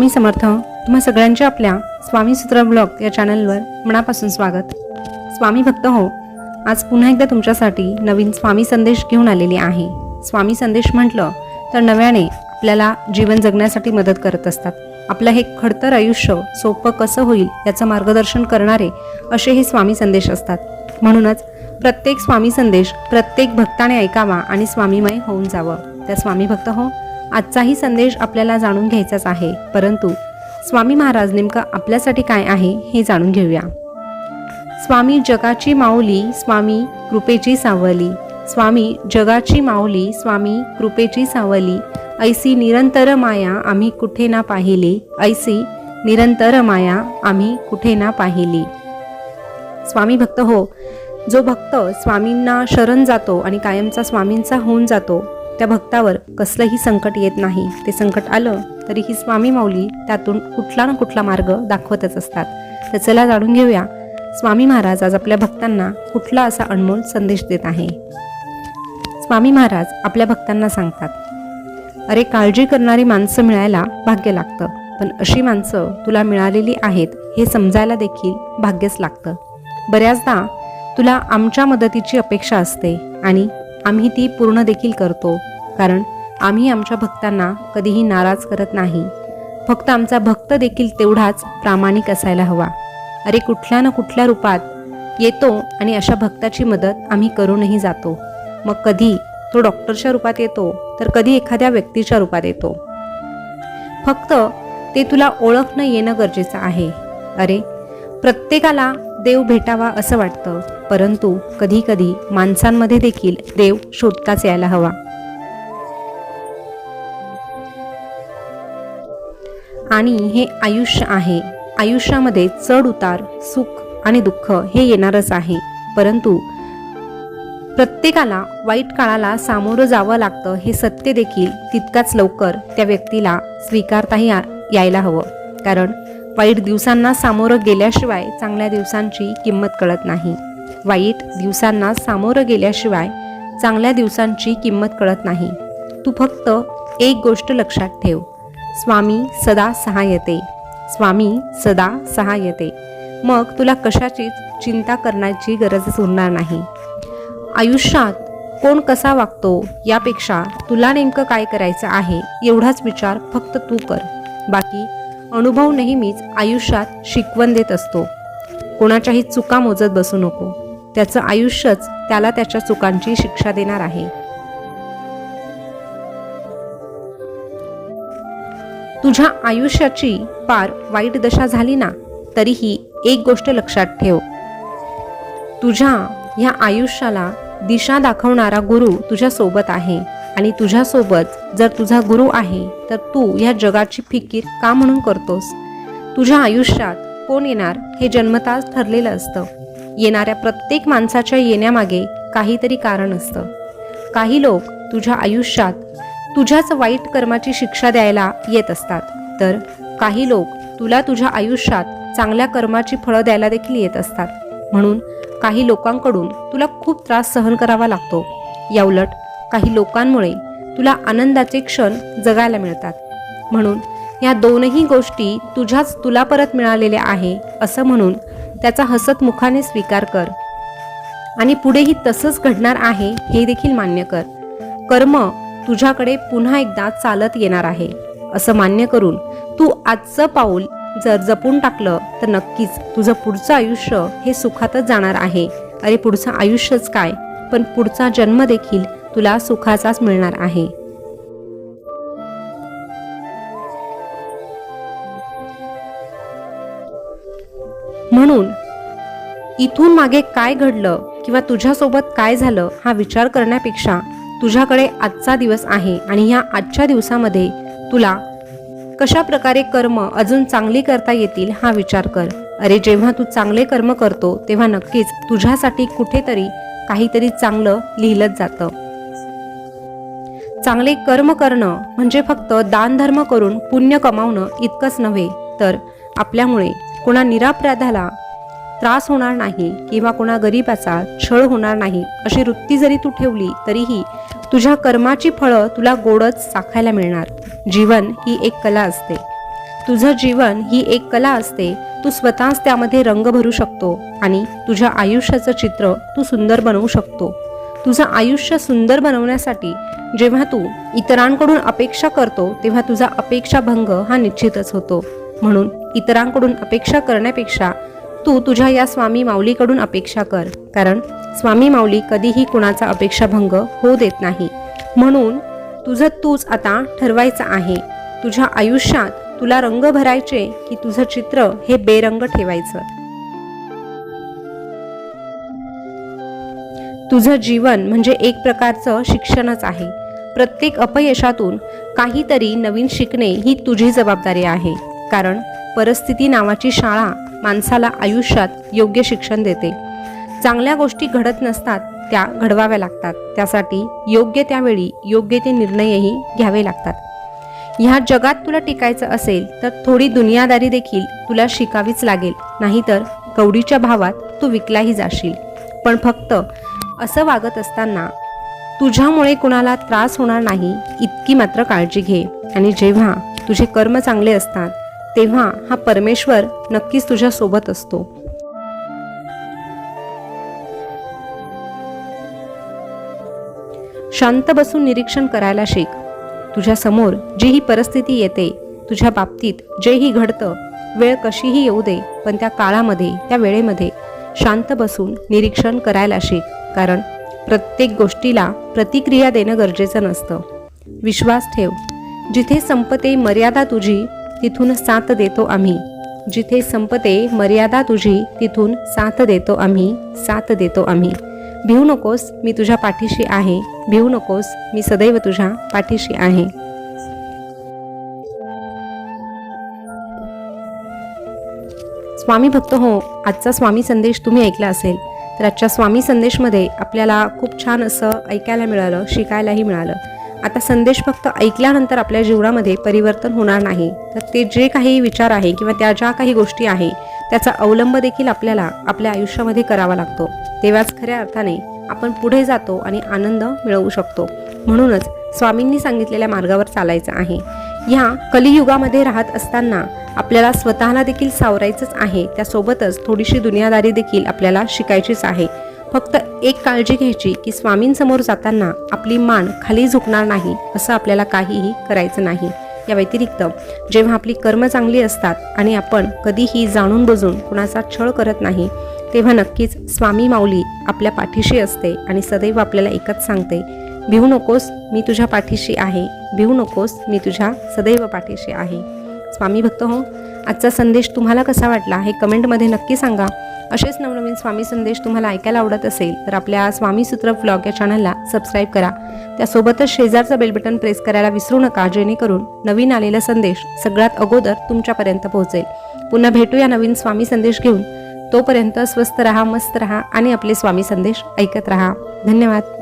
स्वामी समर्थ. तुम्हा सगळ्यांचे आपल्या स्वामी सूत्र ब्लॉग या चॅनलवर मनापासून स्वागत. स्वामी भक्त हो, आज पुन्हा एकदा तुमच्यासाठी नवीन स्वामी संदेश घेऊन आलेली आहे. स्वामी संदेश म्हटलं तर नव्याने आपल्याला जीवन जगण्यासाठी मदत करत असतात. आपलं हे खडतर आयुष्य सोपं कसं होईल याचं मार्गदर्शन करणारे असे हे स्वामी संदेश असतात. म्हणूनच प्रत्येक स्वामी संदेश प्रत्येक भक्ताने ऐकावा आणि स्वामीमय होऊन जावं. त्या स्वामी भक्त हो, आजचाही संदेश आपल्याला जाणून घ्यायचाच आहे, परंतु स्वामी महाराज नेमकं आपल्यासाठी काय आहे हे जाणून घेऊया. स्वामी जगाची माऊली, स्वामी कृपेची सावली. स्वामी जगाची माऊली, स्वामी कृपेची सावली. ऐसी निरंतर माया आम्ही कुठे ना पाहिली. ऐसी निरंतर माया आम्ही कुठे ना पाहिली. स्वामी भक्त हो, जो भक्त स्वामींना शरण जातो आणि कायमचा स्वामींचा होऊन जातो, त्या भक्तावर कसलंही संकट येत नाही. ते संकट आलं तरी ही स्वामी माऊली त्यातून कुठला ना कुठला मार्ग दाखवतच असतात. तर चला जाणून घेऊया स्वामी महाराज आज आपल्या भक्तांना कुठला असा अनमोल संदेश देत आहे. स्वामी महाराज आपल्या भक्तांना सांगतात, अरे काळजी करणारी माणसं मिळायला भाग्य लागतं, पण अशी माणसं तुला मिळालेली आहेत हे समजायला देखील भाग्यच लागतं. बऱ्याचदा तुला आमच्या मदतीची अपेक्षा असते आणि आम्ही ती पूर्ण देखील करतो, कारण आम्ही आमच्या भक्तांना कधीही नाराज करत नाही. फक्त आमचा भक्त देखील तेवढाच प्रामाणिक असायला हवा. अरे कुठल्या ना कुठल्या रूपात येतो आणि अशा भक्ताची मदत आम्ही करूनही जातो. मग कधी तो डॉक्टरच्या रूपात येतो तर कधी एखाद्या व्यक्तीच्या रूपात येतो. फक्त ते तुला ओळखणं येणं गरजेचं आहे. अरे प्रत्येकाला देव भेटावा असं वाटतं, परंतु कधी कधी माणसांमध्ये देखील देव शोधताच यायला हवा. आणि हे आयुष्य आहे. आयुष्यामध्ये चढ उतार, सुख आणि दुःख हे येणारच आहे, परंतु प्रत्येकाला वाईट काळाला सामोरं जावं लागतं हे सत्य देखील तितकाच लवकर त्या व्यक्तीला स्वीकारताही यायला हवं. कारण वाईट दिवसांना सामोरं गेल्याशिवाय चांगल्या दिवसांची किंमत कळत नाही. वाईट दिवसांना सामोरं गेल्याशिवाय चांगल्या दिवसांची किंमत कळत नाही. तू फक्त एक गोष्ट लक्षात ठेव, स्वामी सदा सहाय्यते. स्वामी सदा सहाय्यते. मग तुला कशाचीच चिंता करण्याची गरजच उरणार नाही. आयुष्यात कोण कसा वागतो यापेक्षा तुला नेमकं काय करायचं आहे एवढाच विचार फक्त तू कर. बाकी अनुभव नेहमीच आयुष्यात शिकवण देत असतो. कोणाच्याही चुका मोजत बसू नको. त्याचं आयुष्यच त्याला त्याच्या चुकांची शिक्षा देणार आहे. तुझ्या आयुष्याची फार वाईट दशा झाली ना, तरीही एक गोष्ट लक्षात ठेव, तुझ्या ह्या आयुष्याला दिशा दाखवणारा गुरु तुझ्या सोबत आहे. आणि तुझ्यासोबत जर तुझा गुरु आहे तर तू ह्या जगाची फिकीर का म्हणून करतोस? तुझ्या आयुष्यात कोण येणार हे जन्मताच ठरलेलं असतं. येणाऱ्या प्रत्येक माणसाच्या येण्यामागे काहीतरी कारण असतं. काही लोक तुझ्या आयुष्यात तुझ्याच वाईट कर्माची शिक्षा द्यायला येत असतात, तर काही लोक तुला तुझ्या आयुष्यात चांगल्या कर्माची फळं द्यायला देखील येत असतात. म्हणून काही लोकांकडून तुला खूप त्रास सहन करावा लागतो. याउलट काही लोकांमुळे तुला आनंदाचे क्षण जगायला मिळतात. म्हणून या दोनही गोष्टी तुला परत मिळालेल्या आहे असं म्हणून त्याचा हसत मुखाने स्वीकार कर आणि पुढेही तसंच घडणार आहे हे देखील मान्य कर. कर्म तुझ्याकडे पुन्हा एकदा चालत येणार आहे असं मान्य करून तू आजचं पाऊल जर जपून टाकलं तर नक्कीच तुझं पुढचं आयुष्य हे सुखातच जाणार आहे. अरे पुढचं आयुष्यच काय, पण पुढचा जन्म देखील तुला सुखाचाच मिळणार आहे. म्हणून इथून मागे काय घडलं किंवा तुझ्यासोबत काय झालं हा विचार करण्यापेक्षा तुझ्याकडे आजचा दिवस आहे आणि ह्या आजच्या दिवसामध्ये तुला कशा प्रकारे कर्म अजून चांगली करता येतील हा विचार कर. अरे जेव्हा तू चांगले कर्म करतो तेव्हा नक्कीच तुझ्यासाठी कुठेतरी काहीतरी चांगलं लिहिलंच जातं. चांगले कर्म करणं म्हणजे फक्त दानधर्म करून पुण्य कमावणं इतकंच नव्हे, तर आपल्यामुळे कोणा निरापराधाला त्रास होणार नाही किंवा कोणा गरीबाचा छळ होणार नाही अशी वृत्ती जरी तू ठेवली तरीही तुझ्या कर्माची फळं तुला गोडच चाखायला मिळणार. जीवन ही एक कला असते. तुझं जीवन ही एक कला असते. तू स्वतःच त्यामध्ये रंग भरू शकतो आणि तुझ्या आयुष्याचं चित्र तू सुंदर बनवू शकतो. तुझं आयुष्य सुंदर बनवण्यासाठी जेव्हा तू इतरांकडून अपेक्षा करतो तेव्हा तुझा अपेक्षाभंग हा निश्चितच होतो. म्हणून इतरांकडून अपेक्षा करण्यापेक्षा तू तुझ्या या स्वामी माऊलीकडून अपेक्षा कर, कारण स्वामी माऊली कधीही कुणाचा अपेक्षाभंग होऊ देत नाही. म्हणून तुझं तूच आता ठरवायचं आहे. तुझ्या आयुष्यात तुला रंग भरायचे की तुझं चित्र हे बेरंग ठेवायचं. तुझं जीवन म्हणजे एक प्रकारचं शिक्षणच आहे. प्रत्येक अपयशातून काहीतरी नवीन शिकणे ही तुझी जबाबदारी आहे, कारण परिस्थिती नावाची शाळा माणसाला आयुष्यात योग्य शिक्षण देते. चांगल्या गोष्टी घडत नसतात, त्या घडवाव्या लागतात. त्यासाठी योग्य त्यावेळी योग्य ते निर्णयही घ्यावे लागतात. ह्या जगात तुला टिकायचं असेल तर थोडी दुनियादारी देखील तुला शिकावीच लागेल, नाहीतर कवडीच्या भावात तू विकलाही जाशील. पण फक्त असं वागत असताना तुझ्यामुळे कुणाला त्रास होणार नाही इतकी मात्र काळजी घे. आणि जेव्हा तुझे कर्म चांगले असतात तेव्हा हा परमेश्वर नक्कीच तुझ्या सोबत असतो. शांत बसून निरीक्षण करायला शिक. तुझ्या समोर जी ही परिस्थिती येते, तुझ्या बाबतीत जेही घडतं, वेळ कशीही येऊ दे, पण त्या काळामध्ये त्या वेळेमध्ये शांत बसून निरीक्षण करायला शिक. कारण प्रत्येक गोष्टीला प्रतिक्रिया देणं गरजेचं नसतं. विश्वास ठेव. जिथे संपते मर्यादा तुझी तिथून साथ देतो आम्ही. जिथे संपते मर्यादा तुझी तिथून साथ देतो आम्ही, साथ देतो आम्ही. भिवू नकोस, मी तुझ्या पाठीशी आहे. भिवू नकोस, मी सदैव तुझ्या पाठीशी आहे. स्वामी भक्त हो, आजचा स्वामी संदेश तुम्ही ऐकला असेल तर आजच्या स्वामी संदेशमध्ये आपल्याला खूप छान असं ऐकायला मिळालं, शिकायलाही मिळालं. आता संदेश फक्त ऐकल्यानंतर आपल्या जीवनामध्ये परिवर्तन होणार नाही, तर ते जे काही विचार आहे किंवा त्या ज्या काही गोष्टी आहे त्याचा अवलंब देखील आपल्याला आपल्या आयुष्यामध्ये करावा लागतो. तेव्हाच खऱ्या अर्थाने आपण पुढे जातो आणि आनंद मिळवू शकतो. म्हणूनच स्वामींनी सांगितलेल्या मार्गावर चालायचं आहे. ह्या कलियुगामध्ये राहत असताना आपल्याला स्वतःला देखील सावरायचंच आहे. त्यासोबतच थोडीशी दुनियादारी देखील आपल्याला शिकायचीच आहे. फक्त एक काळजी घ्यायची की स्वामींसमोर जाताना आपली मान खाली झुकणार नाही, असं आपल्याला काहीही करायचं नाही. या व्यतिरिक्त जेव्हा आपली कर्म चांगली असतात आणि आपण कधीही जाणून बुजून कुणाचा छळ करत नाही, तेव्हा नक्कीच स्वामी माऊली आपल्या पाठीशी असते आणि सदैव आपल्याला एकच सांगते, भिवू नकोस, मी तुझ्या पाठीशी आहे. भिवू नकोस, मी तुझ्या सदैव पाठीशी आहे. स्वामी भक्त हो, आजचा संदेश तुम्हाला कसा वाटला हे कमेंटमध्ये नक्की सांगा. असेच नवनवीन स्वामी संदेश तुम्हाला ऐकायला आवडत असेल तर आपल्या स्वामी सूत्र व्लॉग या चॅनलला सबस्क्राईब करा. त्यासोबतच शेजारचा बेल बटन प्रेस करायला विसरू नका, जेणेकरून नवीन आलेला संदेश सगळ्यात अगोदर तुमच्यापर्यंत पोहोचेल. पुन्हा भेटूया नवीन स्वामी संदेश घेऊन. तोपर्यंत स्वस्थ रहा, मस्त रहा आणि आपले स्वामी संदेश ऐकत रहा. धन्यवाद.